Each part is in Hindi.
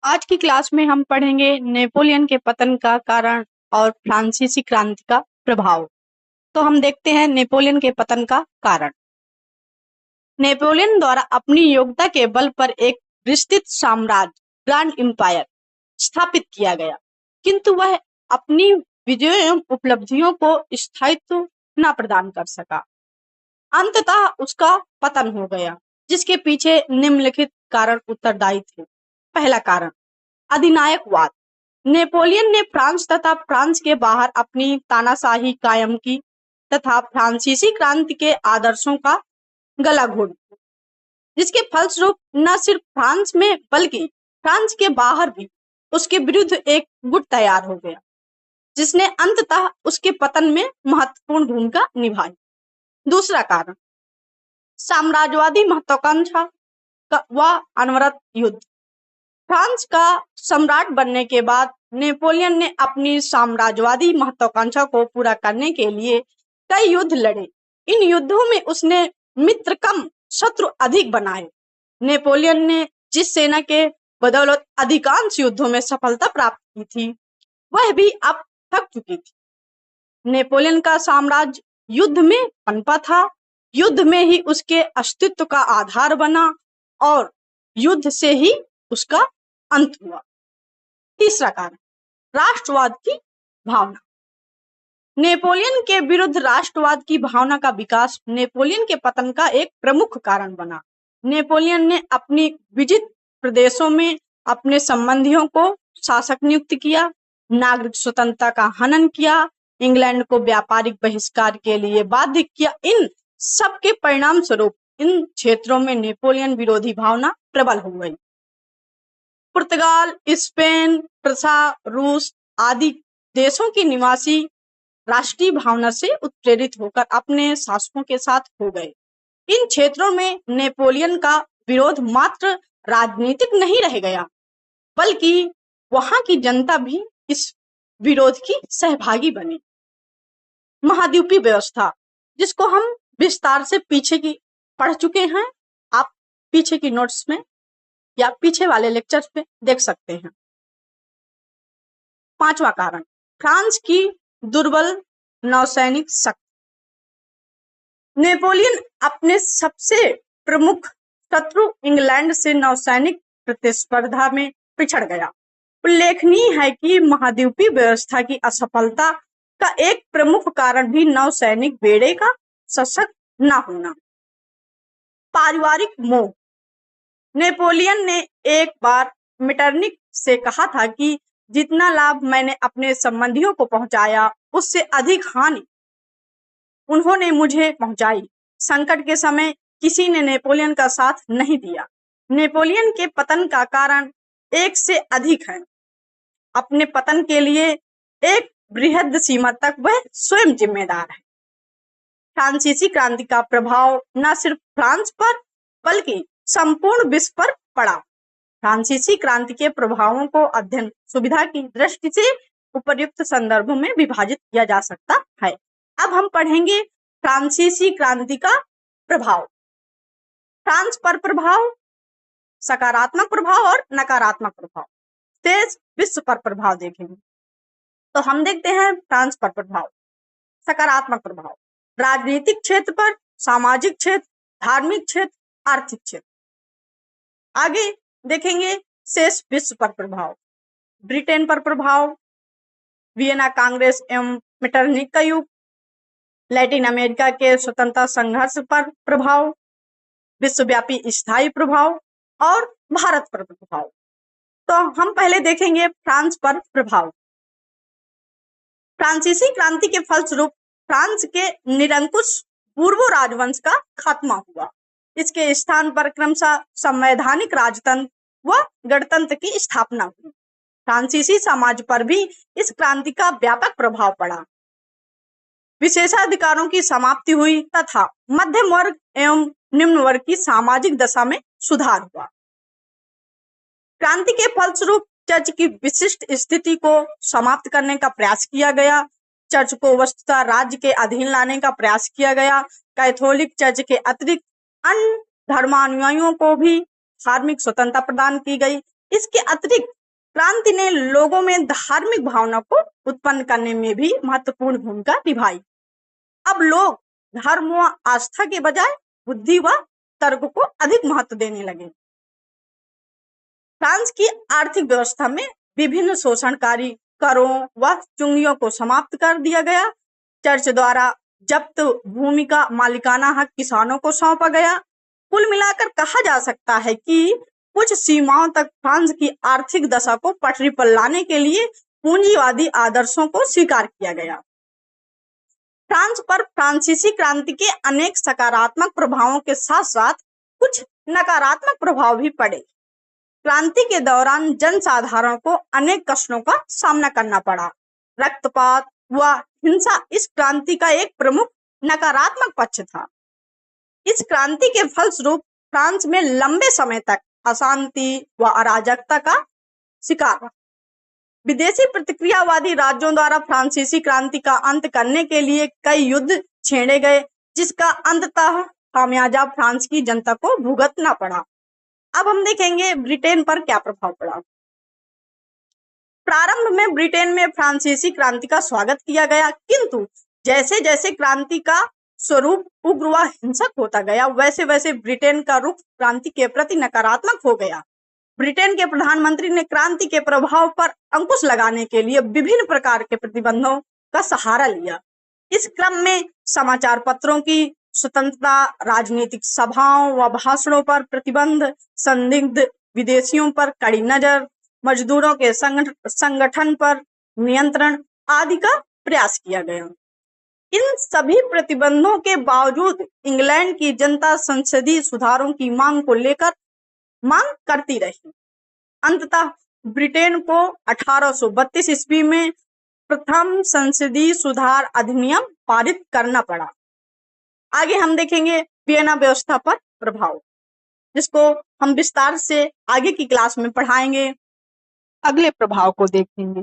आज की क्लास में हम पढ़ेंगे नेपोलियन के पतन का कारण और फ्रांसीसी क्रांति का प्रभाव। तो हम देखते हैं नेपोलियन के पतन का कारण। नेपोलियन द्वारा अपनी योग्यता के बल पर एक विस्तृत साम्राज्य ग्रैंड एम्पायर स्थापित किया गया, किंतु वह अपनी विजयों एवं उपलब्धियों को स्थायित्व न प्रदान कर सका। अंततः उसका पतन हो गया, जिसके पीछे निम्नलिखित कारण उत्तरदायी थे। पहला कारण, अधिनायकवाद। नेपोलियन ने फ्रांस तथा फ्रांस के बाहर अपनी तानाशाही कायम की तथा फ्रांसीसी क्रांति के आदर्शों का गला घोट दिया, जिसके फलस्वरूप न सिर्फ फ्रांस में बल्कि फ्रांस के बाहर भी उसके विरुद्ध एक गुट तैयार हो गया, जिसने अंततः उसके पतन में महत्वपूर्ण भूमिका निभाई। दूसरा कारण, साम्राज्यवादी महत्वाकांक्षा व अनवरत युद्ध। फ्रांस का सम्राट बनने के बाद नेपोलियन ने अपनी साम्राज्यवादी महत्वाकांक्षा को पूरा करने के लिए कई युद्ध लड़े। इन युद्धों में उसने मित्र कम शत्रु अधिक बनाए। नेपोलियन ने जिस सेना के बदौलत अधिकांश युद्धों में सफलता प्राप्त की थी, वह भी अब थक चुकी थी। नेपोलियन का साम्राज्य युद्ध में पनपा था, युद्ध में ही उसके अस्तित्व का आधार बना और युद्ध से ही उसका अंत हुआ। तीसरा कारण, राष्ट्रवाद की भावना। नेपोलियन के विरुद्ध राष्ट्रवाद की भावना का विकास नेपोलियन के पतन का एक प्रमुख कारण बना। नेपोलियन ने अपनी विजित प्रदेशों में अपने संबंधियों को शासक नियुक्त किया, नागरिक स्वतंत्रता का हनन किया, इंग्लैंड को व्यापारिक बहिष्कार के लिए बाध्य किया। इन सब के परिणाम स्वरूप इन क्षेत्रों में नेपोलियन विरोधी भावना प्रबल हो गई। पुर्तगाल, स्पेन, प्रसा, रूस आदि देशों के निवासी राष्ट्रीय भावना से उत्प्रेरित होकर अपने शासकों के साथ हो गए। इन क्षेत्रों में नेपोलियन का विरोध मात्र राजनीतिक नहीं रह गया, बल्कि वहां की जनता भी इस विरोध की सहभागी बनी। महाद्वीपीय व्यवस्था, जिसको हम विस्तार से पीछे की पढ़ चुके हैं, आप पीछे की नोट्स में या पीछे वाले लेक्चर्स पे देख सकते हैं। पांचवा कारण, फ्रांस की दुर्बल नौसैनिक शक्ति। नेपोलियन अपने सबसे प्रमुख शत्रु इंग्लैंड से नौसैनिक प्रतिस्पर्धा में पिछड़ गया। उल्लेखनीय है कि महाद्वीपीय व्यवस्था की असफलता का एक प्रमुख कारण भी नौसैनिक बेड़े का सशक्त न होना। पारिवारिक मोह। नेपोलियन ने एक बार मेटरनिक से कहा था कि जितना लाभ मैंने अपने संबंधियों को पहुंचाया, उससे अधिक हानि उन्होंने मुझे पहुंचाई। संकट के समय किसी ने नेपोलियन का साथ नहीं दिया। नेपोलियन के पतन का कारण एक से अधिक है। अपने पतन के लिए एक बृहद सीमा तक वह स्वयं जिम्मेदार है। फ्रांसीसी क्रांति का प्रभाव न सिर्फ फ्रांस पर बल्कि संपूर्ण विश्व पर पड़ा। फ्रांसीसी क्रांति के प्रभावों को अध्ययन सुविधा की दृष्टि से उपर्युक्त संदर्भों में विभाजित किया जा सकता है। अब हम पढ़ेंगे फ्रांसीसी क्रांति का प्रभाव। फ्रांस पर प्रभाव, सकारात्मक प्रभाव और नकारात्मक प्रभाव। शेष विश्व पर प्रभाव देखेंगे। तो हम देखते हैं फ्रांस पर प्रभाव। सकारात्मक प्रभाव, राजनीतिक क्षेत्र पर, सामाजिक क्षेत्र, धार्मिक क्षेत्र, आर्थिक क्षेत्र। आगे देखेंगे शेष विश्व पर प्रभाव। ब्रिटेन पर प्रभाव, वियना कांग्रेस एवं मेटरनिक का युग, लैटिन अमेरिका के स्वतंत्रता संघर्ष पर प्रभाव, विश्वव्यापी स्थायी प्रभाव और भारत पर प्रभाव। तो हम पहले देखेंगे फ्रांस पर प्रभाव। फ्रांसीसी क्रांति के फलस्वरूप फ्रांस के निरंकुश पूर्व राजवंश का खात्मा हुआ। इसके स्थान पर क्रमशः संवैधानिक राजतंत्र व गणतंत्र की स्थापना हुई। फ्रांसीसी समाज पर भी इस क्रांति का व्यापक प्रभाव पड़ा। विशेषाधिकारों की समाप्ति हुई तथा मध्यम वर्ग एवं निम्न वर्ग की सामाजिक दशा में सुधार हुआ। क्रांति के फलस्वरूप चर्च की विशिष्ट स्थिति को समाप्त करने का प्रयास किया गया। चर्च को वस्तुतः राज्य के अधीन लाने का प्रयास किया गया। कैथोलिक चर्च के अतिरिक्त अन्य धर्मानुयायियों को भी धार्मिक स्वतंत्रता प्रदान की गई। इसके अतिरिक्त क्रांति ने लोगों में धार्मिक भावना को उत्पन्न करने में भी महत्वपूर्ण भूमिका निभाई। अब लोग धर्म व आस्था के बजाय बुद्धि व तर्क को अधिक महत्व देने लगे। फ्रांस की आर्थिक व्यवस्था में विभिन्न शोषणकारी करों व चुंगियों को समाप्त कर दिया गया। चर्च द्वारा जब्त भूमि का मालिकाना हक किसानों को सौंपा गया। कुल मिलाकर कहा जा सकता है कि कुछ सीमाओं तक फ्रांस की आर्थिक दशा को पटरी पर लाने के लिए पूंजीवादी आदर्शों को स्वीकार किया गया। फ्रांस पर फ्रांसीसी क्रांति के अनेक सकारात्मक प्रभावों के साथ साथ कुछ नकारात्मक प्रभाव भी पड़े। क्रांति के दौरान जनसाधारण को अनेक कष्टों का सामना करना पड़ा। रक्तपात व हिंसा इस क्रांति का एक प्रमुख नकारात्मक पक्ष था। इस क्रांति के फलस्वरूप फ्रांस में लंबे समय तक अशांति व अराजकता का शिकार रहा। विदेशी प्रतिक्रियावादी राज्यों द्वारा फ्रांसीसी क्रांति का अंत करने के लिए कई युद्ध छेड़े गए, जिसका अंततः खामियाजा फ्रांस की जनता को भुगतना पड़ा। अब हम देखेंगे ब्रिटेन पर क्या प्रभाव पड़ा। प्रारंभ में ब्रिटेन में फ्रांसीसी क्रांति का स्वागत किया गया, किंतु जैसे जैसे क्रांति का स्वरूप उग्र व हिंसक होता गया, वैसे वैसे ब्रिटेन का रुख क्रांति के प्रति नकारात्मक हो गया। ब्रिटेन के प्रधानमंत्री ने क्रांति के प्रभाव पर अंकुश लगाने के लिए विभिन्न प्रकार के प्रतिबंधों का सहारा लिया। इस क्रम में समाचार पत्रों की स्वतंत्रता, राजनीतिक सभाओं व भाषणों पर प्रतिबंध, संदिग्ध विदेशियों पर कड़ी नजर, मजदूरों के संगठन पर नियंत्रण आदि का प्रयास किया गया। इन सभी प्रतिबंधों के बावजूद इंग्लैंड की जनता संसदीय सुधारों की मांग को लेकर मांग करती रही। अंततः ब्रिटेन को 1832 ईस्वी में प्रथम संसदीय सुधार अधिनियम पारित करना पड़ा। आगे हम देखेंगे वियना व्यवस्था पर प्रभाव, जिसको हम विस्तार से आगे की क्लास में पढ़ाएंगे। अगले प्रभाव को देखेंगे,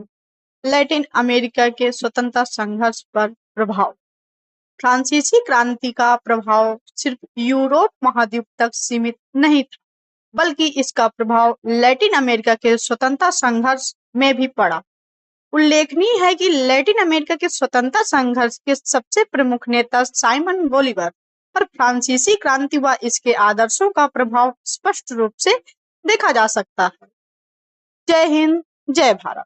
लैटिन अमेरिका के स्वतंत्रता संघर्ष पर प्रभाव। फ्रांसीसी क्रांति का प्रभाव सिर्फ यूरोप महाद्वीप तक सीमित नहीं था, बल्कि इसका प्रभाव लैटिन अमेरिका के स्वतंत्रता संघर्ष में भी पड़ा। उल्लेखनीय है कि लैटिन अमेरिका के स्वतंत्रता संघर्ष के सबसे प्रमुख नेता साइमन बोलीवर पर फ्रांसीसी क्रांति व इसके आदर्शों का प्रभाव स्पष्ट रूप से देखा जा सकता है। जय हिंद, जय भारत।